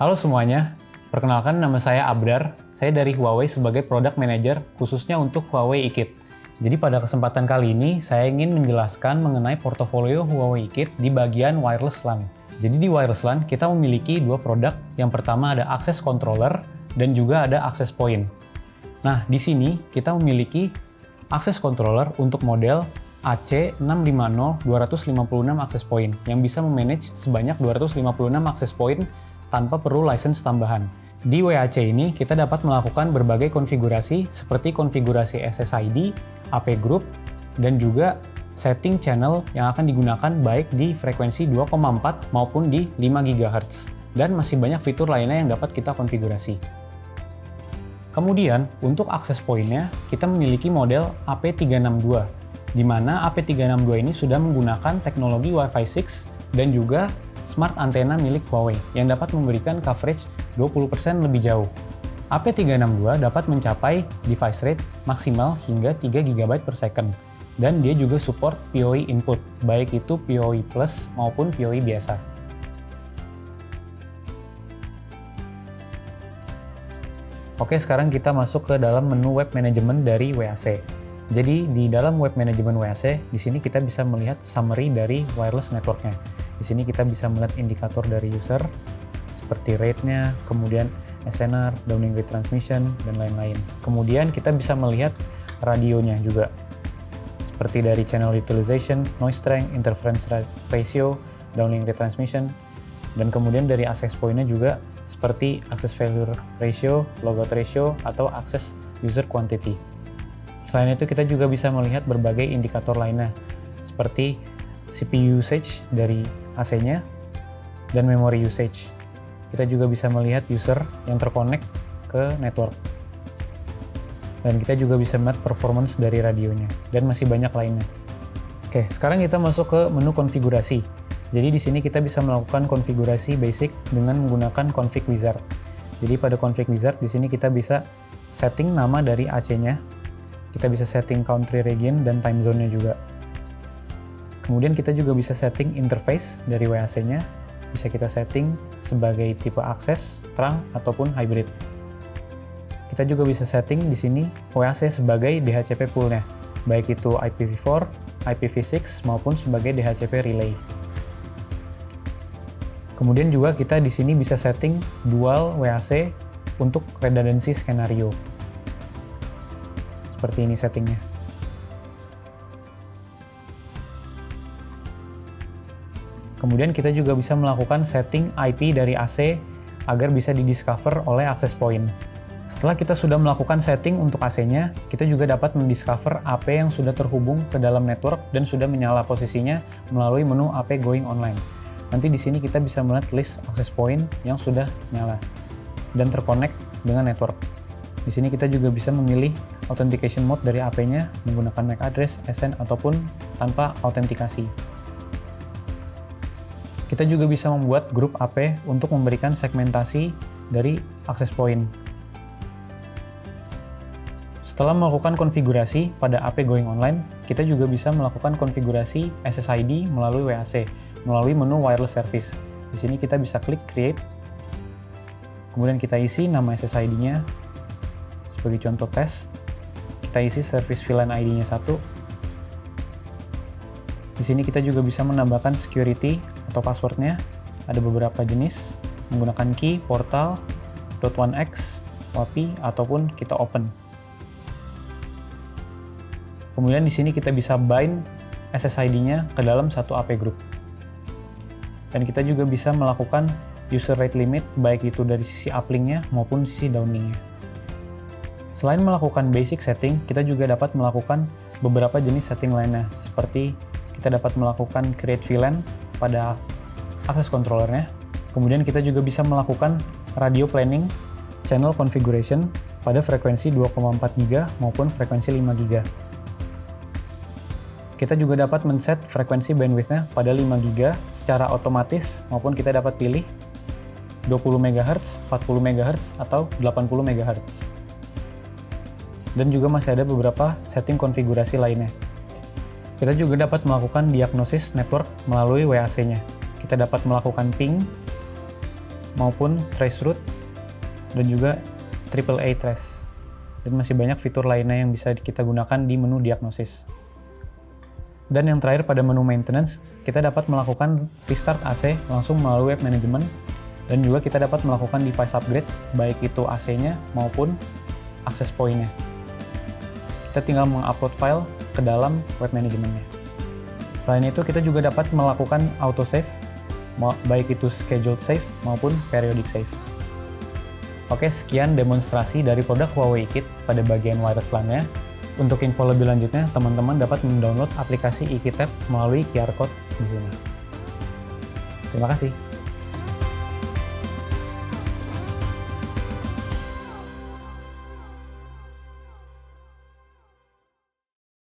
Halo semuanya, perkenalkan nama saya Abdar. Saya dari Huawei sebagai Product Manager khususnya untuk Huawei eKit. Jadi pada kesempatan kali ini saya ingin menjelaskan mengenai portofolio Huawei eKit di bagian wireless LAN. Jadi di wireless LAN kita memiliki dua produk. Yang pertama ada access controller dan juga ada access point. Nah, di sini kita memiliki access controller untuk model AC650-256 access point yang bisa memanage sebanyak 256 access point tanpa perlu license tambahan. Di WAC ini kita dapat melakukan berbagai konfigurasi seperti konfigurasi SSID, AP group, dan juga setting channel yang akan digunakan baik di frekuensi 2,4 maupun di 5 GHz. Dan masih banyak fitur lainnya yang dapat kita konfigurasi. Kemudian, untuk access point-nya, kita memiliki model AP362, di mana AP362 ini sudah menggunakan teknologi Wi-Fi 6 dan juga smart antena milik Huawei yang dapat memberikan coverage 20% lebih jauh. AP362 dapat mencapai device rate maksimal hingga 3 GB per second, dan dia juga support PoE input, baik itu PoE Plus maupun PoE biasa. Oke, sekarang kita masuk ke dalam menu web management dari WAC. Jadi di dalam web management WAC, di sini kita bisa melihat summary dari wireless network-nya. Di sini kita bisa melihat indikator dari user, seperti rate-nya, kemudian SNR, downlink retransmission, dan lain-lain. Kemudian kita bisa melihat radionya juga, seperti dari channel utilization, noise strength, interference ratio, downlink retransmission, dan kemudian dari access point-nya juga seperti access failure ratio, logout ratio, atau access user quantity. Selain itu kita juga bisa melihat berbagai indikator lainnya, seperti CPU usage dari AC-nya, dan memory usage. Kita juga bisa melihat user yang terkonek ke network. Dan kita juga bisa melihat performance dari radionya, dan masih banyak lainnya. Oke, sekarang kita masuk ke menu konfigurasi. Jadi di sini kita bisa melakukan konfigurasi basic dengan menggunakan config wizard. Jadi pada config wizard di sini kita bisa setting nama dari AC-nya. Kita bisa setting country region dan time zone-nya juga. Kemudian kita juga bisa setting interface dari WAC-nya. Bisa kita setting sebagai tipe akses, trunk, ataupun hybrid. Kita juga bisa setting di sini WAC sebagai DHCP pool-nya, baik itu IPv4, IPv6 maupun sebagai DHCP relay. Kemudian juga kita di sini bisa setting dual WAC untuk redundancy skenario. Seperti ini settingnya. Kemudian kita juga bisa melakukan setting IP dari AC agar bisa didiscover oleh access point. Setelah kita sudah melakukan setting untuk AC-nya, kita juga dapat mendiscover AP yang sudah terhubung ke dalam network dan sudah menyala posisinya melalui menu AP going online. Nanti di sini kita bisa melihat list access point yang sudah nyala dan terkonek dengan network. Di sini kita juga bisa memilih authentication mode dari AP-nya menggunakan MAC address, SN, ataupun tanpa autentikasi. Kita juga bisa membuat grup AP untuk memberikan segmentasi dari access point. Setelah melakukan konfigurasi pada AP going online, kita juga bisa melakukan konfigurasi SSID melalui WAC, melalui menu wireless service. Di sini kita bisa klik create, kemudian kita isi nama SSID-nya, sebagai contoh tes, kita isi service VLAN ID-nya 1. Di sini kita juga bisa menambahkan security atau password-nya, ada beberapa jenis, menggunakan key, portal, .1x, WAPI, ataupun kita open. Kemudian di sini kita bisa bind SSID-nya ke dalam satu AP group. Dan kita juga bisa melakukan user rate limit baik itu dari sisi uplink-nya maupun sisi downlink-nya. Selain melakukan basic setting, kita juga dapat melakukan beberapa jenis setting lainnya, seperti kita dapat melakukan create VLAN pada access controller-nya. Kemudian kita juga bisa melakukan radio planning channel configuration pada frekuensi 2,4 GHz maupun frekuensi 5 GHz. Kita juga dapat men-set frekuensi bandwidth-nya pada 5 GHz secara otomatis maupun kita dapat pilih 20 MHz, 40 MHz, atau 80 MHz. Dan juga masih ada beberapa setting konfigurasi lainnya. Kita juga dapat melakukan diagnosis network melalui WAC-nya. Kita dapat melakukan ping, maupun traceroute, dan juga AAA trace. Dan masih banyak fitur lainnya yang bisa kita gunakan di menu diagnosis. Dan yang terakhir pada menu maintenance, kita dapat melakukan restart AC langsung melalui web management, dan juga kita dapat melakukan device upgrade, baik itu AC-nya maupun access point-nya. Kita tinggal mengupload file ke dalam web manajemennya. Selain itu, kita juga dapat melakukan autosave, baik itu scheduled save maupun periodic save. Oke, sekian demonstrasi dari produk Huawei Kit pada bagian wireless LAN-nya. Untuk info lebih lanjutnya, teman-teman dapat mendownload aplikasi iKitTab melalui QR Code di sini. Terima kasih.